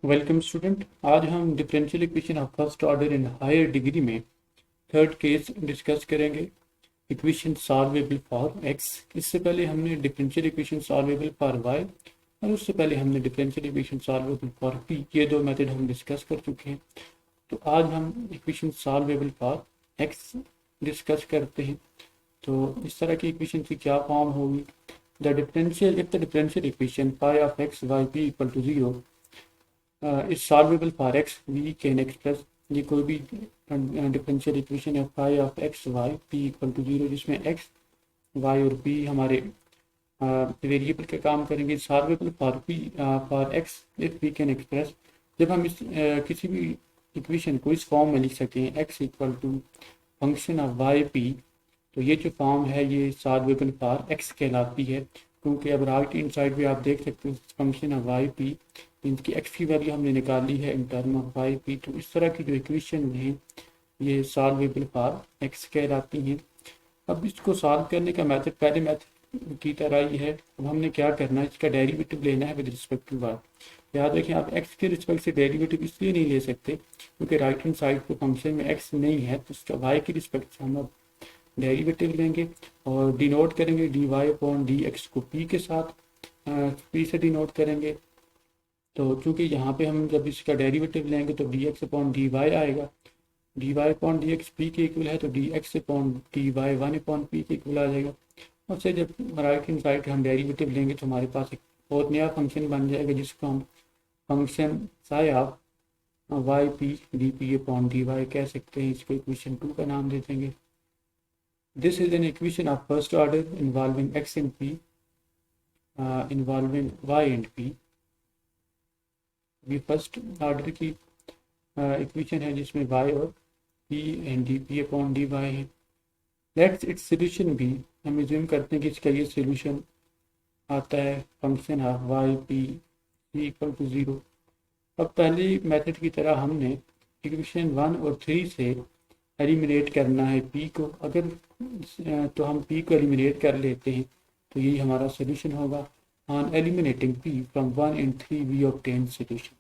Welcome student. आज हम differential equation of first order in higher degree में third case discuss करेंगे। Equation solvable for X. इससे पहले हमने differential equation solvable for Y और उससे पहले हमने differential equation solvable for P, ये दो मेथड हम डिस्कस कर चुके हैं। तो आज हम equation solvable for X discuss करते हैं। तो इस तरह की इक्वेशन की क्या फॉर्म होगी? The differential equation pi of X Y P equal to 0 is solvable for X, we can express. ये कोई भी डिफरेंशियल इक्वेशन है phi of X Y P equal to 0, जिसमें एक्स वाई और पी हमारे वेरिएबल का काम करेंगे। Solvable for P for X if we can express. जब हम इस किसी भी इक्वेशन को इस फॉर्म में लिख सकते हैं, X equal to function of Y P, तो ये जो फॉर्म है ये सॉल्वेबल फॉर एक्स कहलाती है। क्योंकि अब राइट हैंड साइड पे आप देख सकते हो फंक्शन ऑफ वाई पी, इनकी एक्स की वैल्यू हमने निकाली है in term of Y P. तो इस तरह की जो इक्वेशन है ये सॉल्वेबल फॉर एक्स कहलाती हैं। अब इसको सॉल्व करने का मेथड पहले मेथड की तरह ही है। अब हमने क्या करना है, इसका डेरिवेटिव लेना है विद रिस्पेक्ट टू वाई। याद रखें, आप एक्स के रिस्पेक्ट से डेरिवेटिव इसलिए नहीं ले सकते क्योंकि राइट हैंड साइड पे फंक्शन में एक्स नहीं है, तो उसका वाई के रिस्पेक्ट से हम अब डेरिवेटिव लेंगे और डिनोट करेंगे D Y upon D X को पी के साथ, पी से डिनोट करेंगे। तो चूंकि यहाँ पे हम जब इसका डेरिवेटिव लेंगे तो d x upon D y आएगा। D Y upon D x p के इक्वल है, तो d x upon D y one upon p के इक्वल आ जाएगा। और से जब राइट हैंड साइड हम डेरिवेटिव लेंगे तो हमारे पास एक और नया फंक्शन बन जाएगा जिसको हम function psi of Y P D P upon D Y कह सकते हैं। इसको इक्वेशन 2 का नाम दे देंगे। This is an equation of first order involving x and p, involving y and p। ये फर्स्ट ऑर्डर की इक्वेशन है जिसमें y और p and D P upon D Y है। लेट्स इट्स सोल्यूशन भी, हम एज्यूम करते हैं कि इसका ये सोल्यूशन आता है function of Y P equal to 0। अब पहली मेथड की तरह हमने इक्वेशन 1 और 3 से एलिमिनेट करना है p को। अगर तो हम p को एलिमिनेट कर लेते हैं तो यही हमारा सोल्यूशन होगा। On eliminating p from 1 and 3 we obtain solution.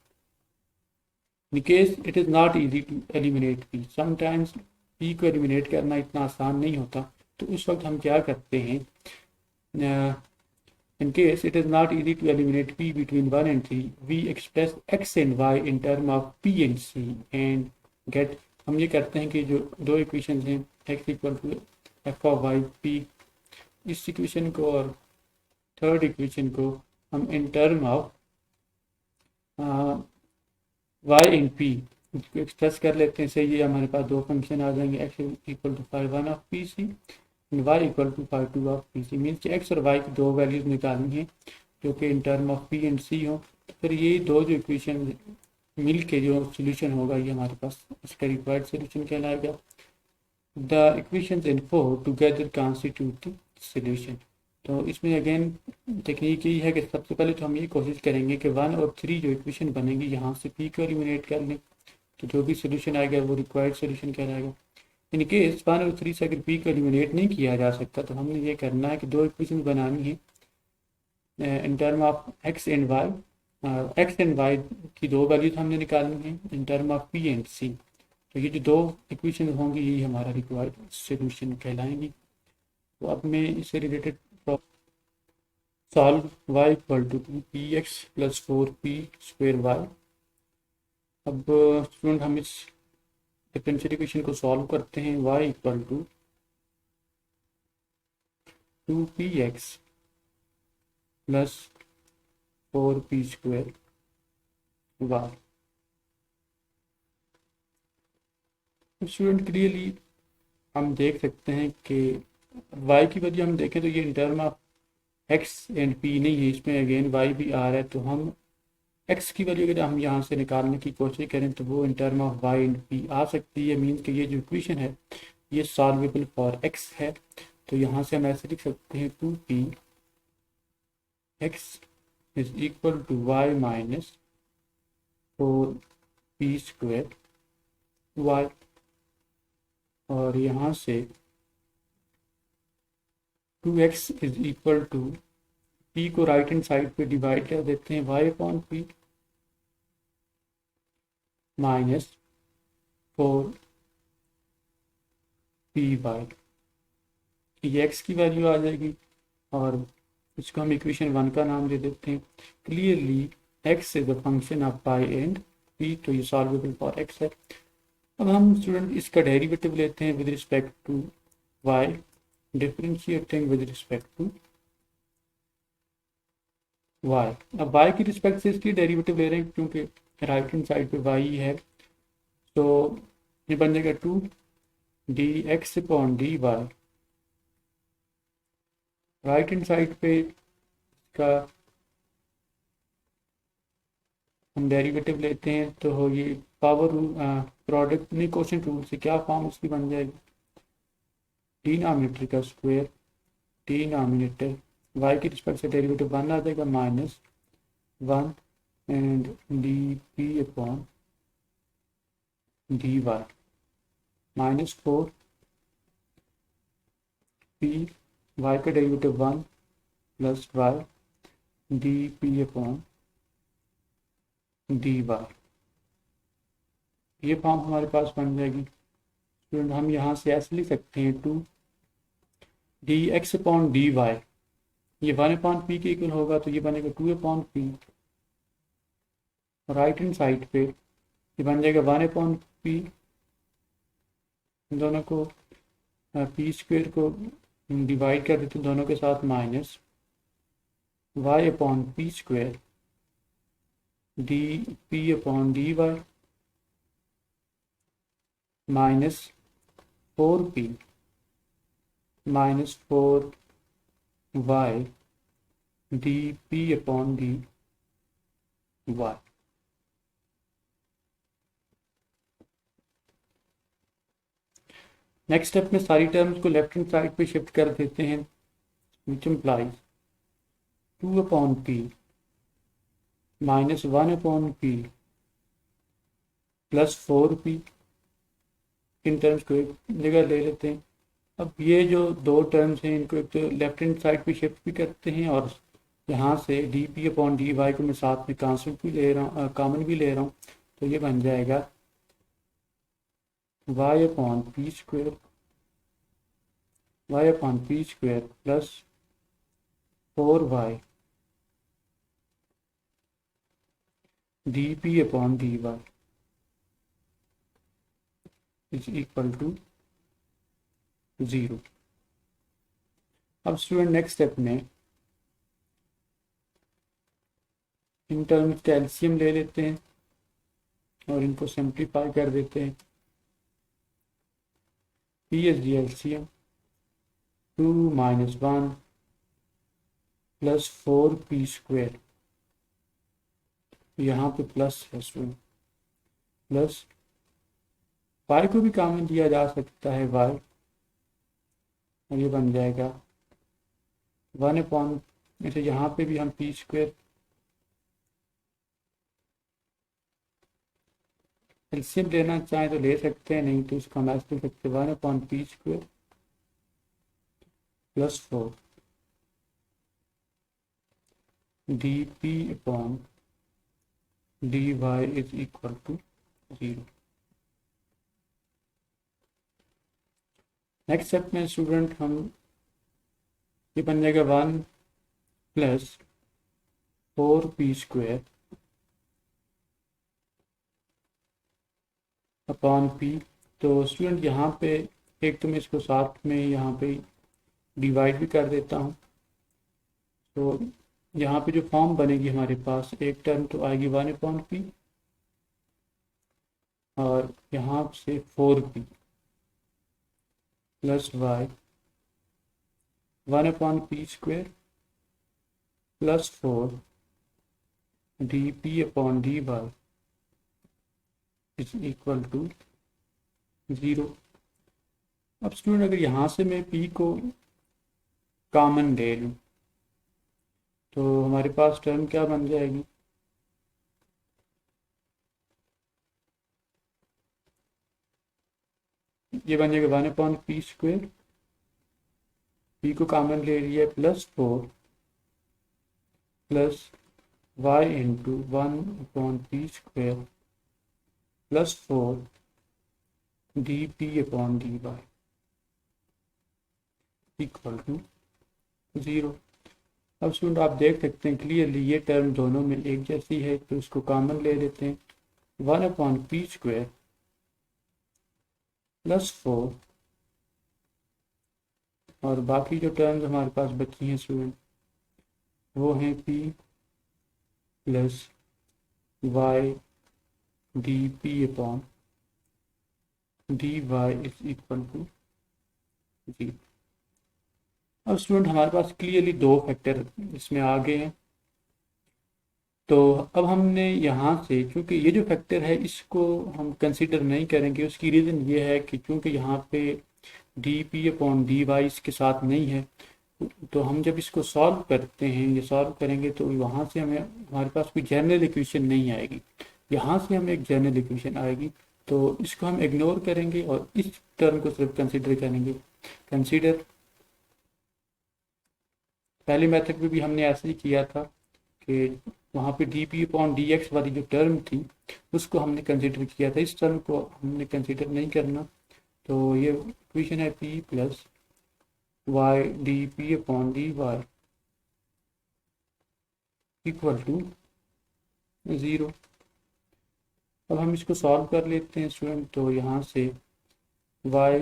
In case it is not easy to eliminate p, sometimes p को एलिमिनेट करना इतना आसान नहीं होता, तो उस वक्त हम क्या करते हैं, in case it is not easy to eliminate p between 1 and 3, we express x and y in term of p and c and get। हम ये करते हैं कि जो दो इक्वेशन हैं x equal to F of Y P, इस equation को और थर्ड इक्वेशन को हम in term of Y and P express कर लेते हैं। सही, ये हमारे पास दो फंक्शन आ जाएंगे, x equal to five one of P C y equal to five two of P C. Means कि x और y की दो वैल्यूज निकालनी है जो कि इन term of p and c हो। तो फिर ये दो जो इक्वेशन मिल के जो सोल्यूशन होगा ये हमारे पास इसका रिक्वायर्ड सोल्यूशन कहलाएगा। The equations in four together constitute the solution. तो इसमें अगेन टेक्निक यही है कि सबसे पहले तो हम ये कोशिश करेंगे कि 1 और 3 जो इक्वेशन बनेगी यहाँ से p को एलिमिनेट कर लें, तो जो भी सोल्यूशन आएगा वो रिक्वायर्ड सोल्यूशन कहलाएगा। इन केस 1 और 3 से अगर p को एलिमिनेट नहीं किया जा सकता तो हमने ये करना है कि दो इक्वेशन बनानी है in term of x and y। X and y की दो वैल्यूज हमने निकालनी है in term of p and c. तो ये जो दो इक्वेशन होंगी यही हमारा रिक्वायर्ड सोल्यूशन कहलाएंगी। तो अब मैं इससे related solve y equal to P X plus 4p square Y. अब स्टूडेंट हम इस डिफरेंशियल इक्वेशन को सॉल्व करते हैं। y equal to 2px plus 4p square Y. Student clearly हम देख सकते हैं कि y की वैल्यू हम देखें तो ये इन term of x and p नहीं है, इसमें अगेन y भी आ रहा है। तो हम x की वैल्यू अगर हम यहाँ से निकालने की कोशिश करें तो वो इन term of y and p आ सकती है। मीन्स कि ये जो इक्वेशन है ये सॉल्वेबल फॉर x है। तो यहाँ से हम ऐसे लिख सकते हैं 2p x is equal to y minus 4p square y। और यहाँ से 2x is equal to p को राइट हैंड साइड पे डिवाइड कर देते हैं y upon p। Minus 4py, ये एक्स की वैल्यू आ जाएगी और इसको हम इक्वेशन 1 का नाम दे देते हैं। Clearly x is the function of pi and P, तो ये सॉल्वेबल फॉर एक्स है। अब हम स्टूडेंट इसका डेरिवेटिव लेते हैं with respect to Y, differentiating with respect to Y. अब वाई की रिस्पेक्ट से इसकी डेरिवेटिव ले रहे हैं क्योंकि राइट हैंड साइड पे वाई है, तो ये बन जाएगा 2 dx upon dy। Right hand side पे इसका हम डेरिवेटिव लेते हैं तो हो ये पावर रूल, प्रोडक्ट नहीं क्वोशिएंट रूल से क्या फॉर्म उसकी बन जाएगी, डिनोमिनेटर का स्क्वायर डिनोमिनेटर y की रिस्पेक्ट से डेरिवेटिव 1 आ जाएगा -1 and D upon dy -4 p, y का derivative 1 plus y D upon dy, ये फॉर्म हमारे पास बन जाएगी। स्टूडेंट हम यहाँ से ऐसे लिख सकते हैं 2 dx अपॉन dy, ये 1/p के इक्वल होगा तो ये बनेगा 2/p। राइट हैंड साइड पे ये बन जाएगा 1/p, दोनों को p स्क्वायर को डिवाइड कर देते दोनों के साथ minus y/p square D upon dy minus 4p minus 4y D upon dy। Next step में सारी टर्म्स को लेफ्ट हैंड साइड पे शिफ्ट कर देते हैं, which implies 2/p minus 1/p plus 4p। In terms को एक जगह ले लेते हैं। अब ये जो दो टर्म्स हैं इनको एक तो लेफ्ट हैंड साइड पे शिफ्ट भी करते हैं और यहाँ से डी अपॉन डी वाई को मैं साथ में कांस्टेंट भी ले रहा हूँ, कॉमन भी ले रहा हूँ, तो ये बन जाएगा y/p square plus 4y D upon D Y is equal to 0। अब स्टूडेंट नेक्स्ट स्टेप में इन टर्म्स का एलसीएम ले लेते हैं और इनको सिंप्लीफाई कर देते हैं। P is the LCM 2 minus 1 plus 4p square, यहाँ पे प्लस है स्टूडेंट, प्लस y को भी कॉमन लिया जा सकता है y, और ये बन जाएगा 1/, जैसे यहाँ पे भी हम p स्क्वायर एलसीएम लेना चाहें तो ले सकते हैं, नहीं तो इसको हम ऐसे लिख सकते हैं 1/p square plus 4 D upon D Y is equal to 0। Next step में स्टूडेंट हम ये बन जाएगा 1 plus 4p square upon p। तो स्टूडेंट यहाँ पे एक तो मैं इसको साथ में यहाँ पे डिवाइड भी कर देता हूँ, तो यहाँ पे जो फॉर्म बनेगी हमारे पास एक टर्म तो आएगी 1/p और यहाँ से 4p plus y 1/p square plus 4 D upon D Y is equal to 0। अब स्टूडेंट अगर यहाँ से मैं p को कॉमन ले लूँ तो हमारे पास टर्म क्या बन जाएगी, ये बन जाएगा 1/p स्क्वायर, p को कॉमन ले लिया plus 4 plus y into 1/p square plus 4 D P upon D Y equal to 0। अब स्टूडेंट आप देख सकते हैं क्लियरली ये टर्म दोनों में एक जैसी है, तो इसको कॉमन ले लेते हैं। 1/p² प्लस 4 और बाकी जो टर्म्स हमारे पास बची हैं स्टूडेंट वो हैं p plus Y D P upon D Y is equal to 0। अब स्टूडेंट हमारे पास क्लियरली दो फैक्टर इसमें आ गए हैं। तो अब हमने यहाँ से, चूंकि ये जो फैक्टर है इसको हम कंसीडर नहीं करेंगे, उसकी रीज़न ये है कि चूंकि यहाँ पे d P upon D y इसके साथ नहीं है, तो हम जब इसको सॉल्व करते हैं, ये सॉल्व करेंगे तो वहाँ से हमें हमारे पास कोई जनरल इक्वेशन नहीं आएगी, यहाँ से हमें एक जनरल इक्वेशन आएगी। तो इसको हम इग्नोर करेंगे और इस टर्म को सिर्फ कंसीडर करेंगे। कंसीडर पहले मेथड में भी हमने ऐसे ही किया था कि वहाँ पे d P upon D x वाली जो टर्म थी उसको हमने कंसीडर किया था, इस टर्म को हमने कंसीडर नहीं करना। तो ये इक्वेशन है p plus Y D P upon D Y equal to 0। अब हम इसको सॉल्व कर लेते हैं स्टूडेंट। तो यहाँ से y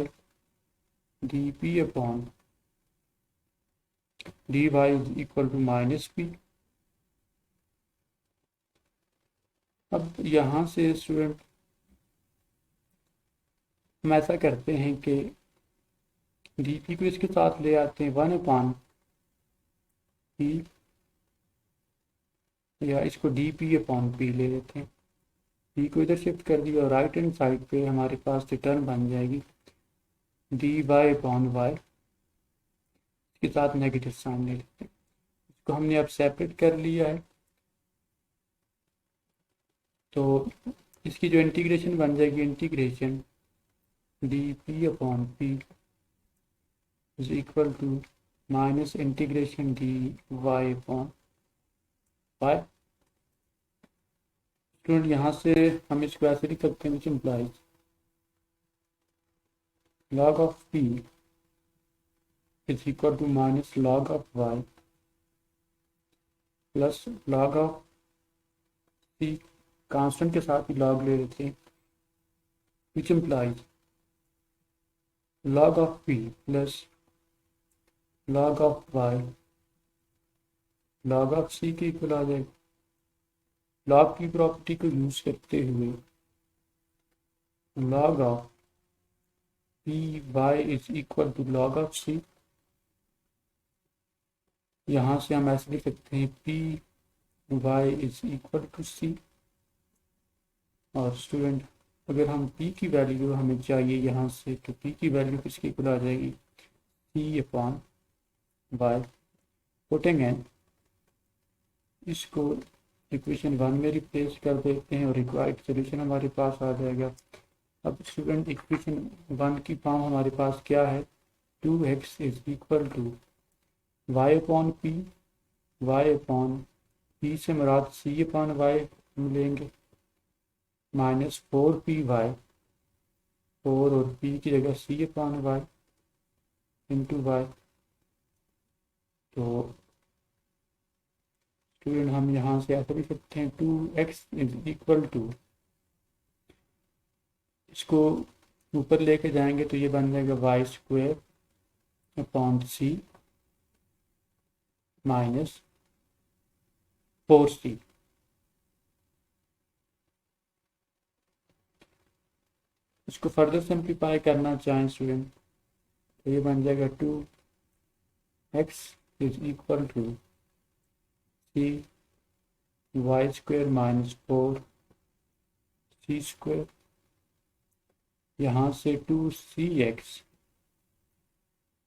D P upon D Y equal to minus p. अब यहाँ से स्टूडेंट हम ऐसा करते हैं कि डी पी को इसके साथ ले आते हैं 1/p, या इसको डी पी अपॉन पी ले लेते हैं। पी को इधर शिफ्ट कर दिया और राइट हैंड साइड पे हमारे पास टर्म बन जाएगी डी वाई अपॉन वाई, इसके साथ नेगेटिव साइन ले लेते हैं। इसको हमने अब सेपरेट कर लिया है, तो इसकी जो इंटीग्रेशन बन जाएगी, integration d P upon p is equal to minus integration d Y upon y. Student यहाँ से हम इसको ऐसे लिख सकते हैं, which implies log of p is equal to minus log of y plus log of c, constant के साथ ही log ले लेते हैं, which implies log of p plus log of y log of c के इक्वल आ जाएगा। log की property को यूज करते हुए log of p y is equal to log of c, यहाँ से हम ऐसे लिख सकते हैं p y is equal to c। और स्टूडेंट अगर हम p की वैल्यू हमें चाहिए यहाँ से, तो p की वैल्यू किसके इक्वल आ जाएगी, c अपॉन y। पुटेंगे इसको इक्वेशन 1 में रिप्लेस कर देते हैं और रिक्वायर्ड सोल्यूशन हमारे पास आ जाएगा। अब स्टूडेंट इक्वेशन 1 की फॉर्म हमारे पास क्या है, 2x is equal to y upon p, y upon p से मुराद c अपॉन वाई हम लेंगे, माइनस 4p वाई, 4 और p की जगह c upon y into y. तो स्टूडेंट हम यहाँ से ऐसा लिख सकते हैं 2x इज इक्वल टू, इसको ऊपर लेके जाएंगे तो ये बन जाएगा y square upon c minus 4c। इसको फर्दर सिंप्लीफाई करना चाहें स्टूडेंट तो ये बन जाएगा 2x is equal to c y square minus 4c square, यहाँ से 2cx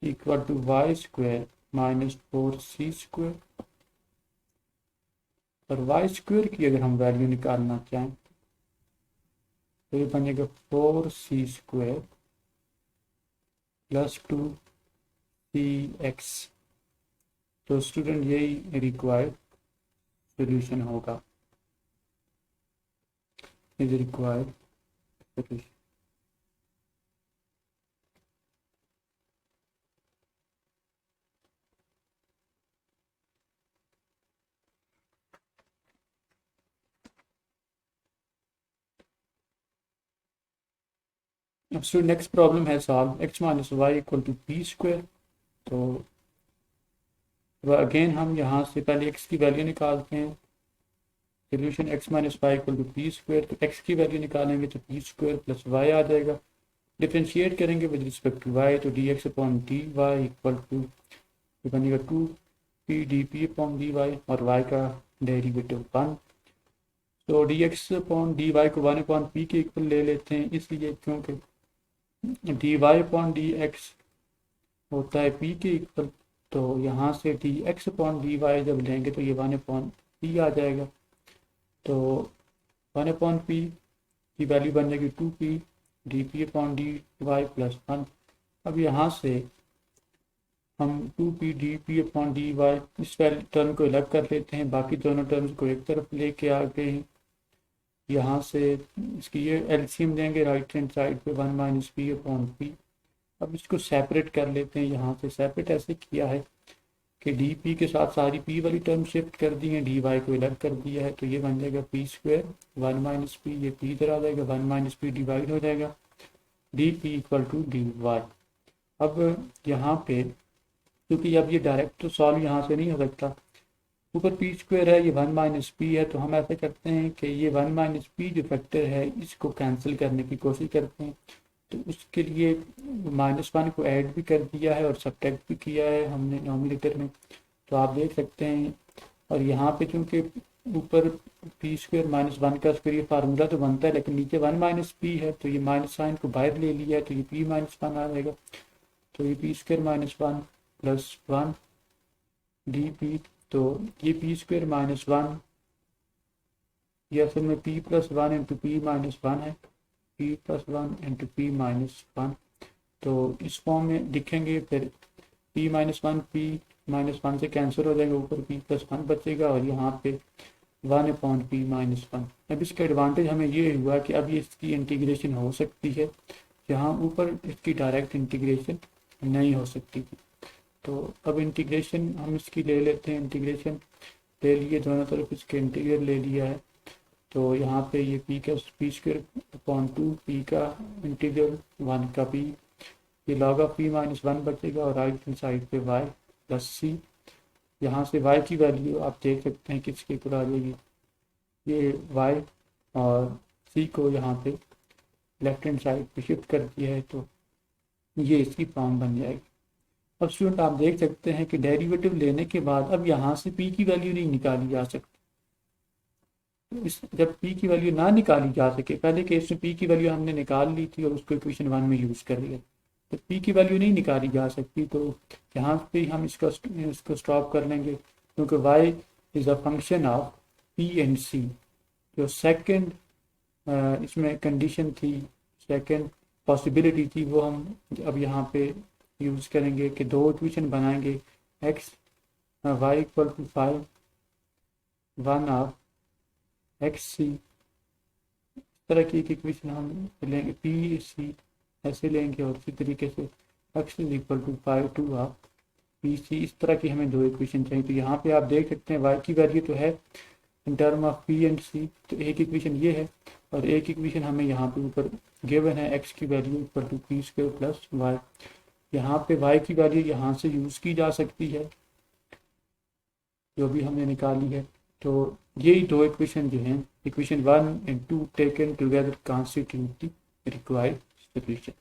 equal to y square minus 4c square. और वाई स्क्वायर की अगर हम वैल्यू निकालना चाहें तो ये बनेगा 4c स्क्वायर प्लस 2cx। तो स्टूडेंट यही रिक्वायर्ड सोल्यूशन होगा, इज रिक्वायर्ड सॉल्यूशन। अब स्टूडेंट नेक्स्ट प्रॉब्लम है solve x minus y equal to p square. तो अगेन हम यहाँ से पहले x की वैल्यू निकालते हैं। Solution x minus y equal to p square, तो x की वैल्यू निकालेंगे तो पी स्क्वायर प्लस वाई आ जाएगा। डिफ्रेंशिएट करेंगे विद रिस्पेक्ट टू y, तो d x upon D Y equal to बनेगा 2p d P upon D y, और y का डेरिवेटिव 1। तो d x upon D y को 1 अपॉन पी के इक्वल ले लेते हैं, इसलिए क्योंकि d Y upon D x होता है पी के इक्वल, तो यहाँ से d x upon D y जब लेंगे तो ये 1 अपॉन पी आ जाएगा। तो 1 अपॉन पी की वैल्यू बन जाएगी 2p d P upon D y plus 1। अब यहाँ से हम 2p d P upon D y इस टर्म को अलग कर लेते हैं, बाकी दोनों टर्म्स को एक तरफ लेके आ गए हैं। यहाँ से इसकी ये एलसीएम देंगे राइट हैंड साइड पे 1 माइनस पी अपॉन पी। अब इसको सेपरेट कर लेते हैं। यहाँ से सेपरेट ऐसे किया है कि डी पी के साथ सारी पी वाली टर्म शिफ्ट कर दी है, डी वाई को अलग कर दिया है, तो ये बन जाएगा पी स्क्वायर 1 माइनस पी, ये पी इधर आ जाएगा, 1 माइनस पी डिवाइड हो जाएगा d p equal to d y. अब यहाँ पे क्योंकि अब ये डायरेक्ट तो सॉल्व यहाँ से नहीं हो सकता, ऊपर पी स्क्वायर है, ये 1 माइनस पी है, तो हम ऐसे करते हैं कि ये 1 माइनस पी जो फैक्टर है इसको कैंसिल करने की कोशिश करते हैं। तो उसके लिए -1 को ऐड भी कर दिया है और सब्ट्रैक्ट भी किया है हमने नॉमिनेटर में, तो आप देख सकते हैं। और यहाँ पे चूंकि ऊपर पी स्क्वायर -1 का स्क्वायर ये फार्मूला तो बनता है, लेकिन नीचे 1 माइनस पी है, तो ये माइनस साइन को बाहर ले लिया है, तो ये पी -1 आ जाएगा। तो ये P square -1 plus 1 D P, तो ये पी स्क्वायर -1 ये असल में p plus 1 into P minus 1 है, p plus 1 into P minus 1। तो इस फॉर्म में लिखेंगे, फिर p माइनस 1 p माइनस 1 से कैंसिल हो जाएगा, ऊपर p प्लस 1 बचेगा और यहाँ पे 1 अपॉन पी माइनस 1। अब इसका एडवांटेज हमें ये हुआ कि अब ये इसकी इंटीग्रेशन हो सकती है, जहाँ ऊपर इसकी डायरेक्ट इंटीग्रेशन नहीं हो सकती थी। तो अब इंटीग्रेशन हम इसकी ले लेते हैं, इंटीग्रेशन ले लिए, दोनों तरफ इसके इंटीग्रल ले लिया है। तो यहाँ पे ये पी का पी स्क्वायर अपॉन 2 पी का इंटीग्रल 1 का पी, ये लॉग ऑफ पी माइनस 1 बचेगा और राइट हैंड साइड पे वाई प्लस सी। यहाँ से वाई की वैल्यू आप देख सकते हैं किसके ऊपर आ जाएगी, ये वाई और सी को यहाँ पे लेफ्ट हैंड साइड पे शिफ्ट कर दिया है, तो ये इसकी फॉर्म बन जाएगी। अब स्टूडेंट आप देख सकते हैं कि डेरिवेटिव लेने के बाद अब यहाँ से p की वैल्यू नहीं निकाली जा सकती। इस जब p की वैल्यू ना निकाली जा सके, पहले केस में p की वैल्यू हमने निकाल ली थी और उसको इक्वेशन 1 में यूज कर लिया, तो p की वैल्यू नहीं निकाली जा सकती, तो यहाँ पे हम इसको स्टॉप कर लेंगे, क्योंकि y is a function of p and c। जो सेकंड इसमें कंडीशन थी, सेकंड पॉसिबिलिटी थी, वो हम अब यहाँ पे यूज करेंगे कि दो इक्वेशन बनाएंगे, x y equal to 5 1 of x c, इस तरह की एक इक्वेशन हम लेंगे, पी सी ऐसे लेंगे, और इसी तरीके से x is equal to 5 2 of P c, इस तरह की हमें दो इक्वेशन चाहिए। तो यहाँ पे आप देख सकते हैं y की वैल्यू तो है in term of p and c, तो एक इक्वेशन ये है और एक इक्वेशन हमें यहाँ पे ऊपर गिवन है x की value equal to p square plus y. यहाँ पे y की वैल्यू यहाँ से यूज़ की जा सकती है जो भी हमने निकाली है। तो यही दो इक्वेशन जो हैं, equation 1 and 2 taken together constitute the required solution.